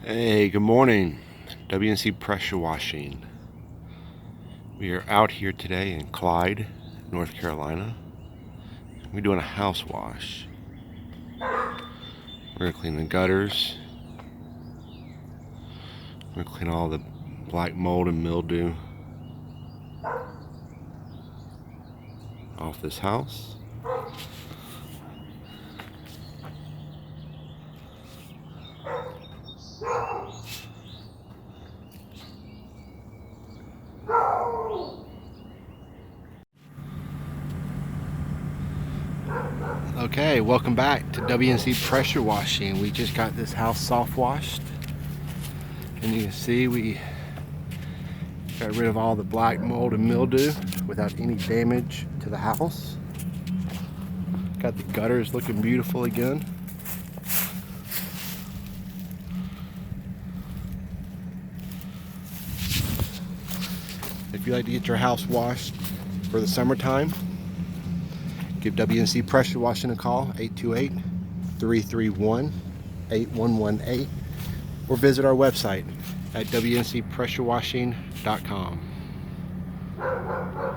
Hey, good morning. WNC Pressure Washing. We are out here today in Clyde, North Carolina. We're doing a house wash. We're going to clean the gutters. We're going to clean all the black mold and mildew off this house. Okay, welcome back to WNC Pressure Washing. We just got this house soft washed, and you can see we got rid of all the black mold and mildew without any damage to the house. Got the gutters looking beautiful again. If you like to get your house washed for the summertime, give WNC Pressure Washing a call, 828-331-8118, or visit our website at wncpressurewashing.com.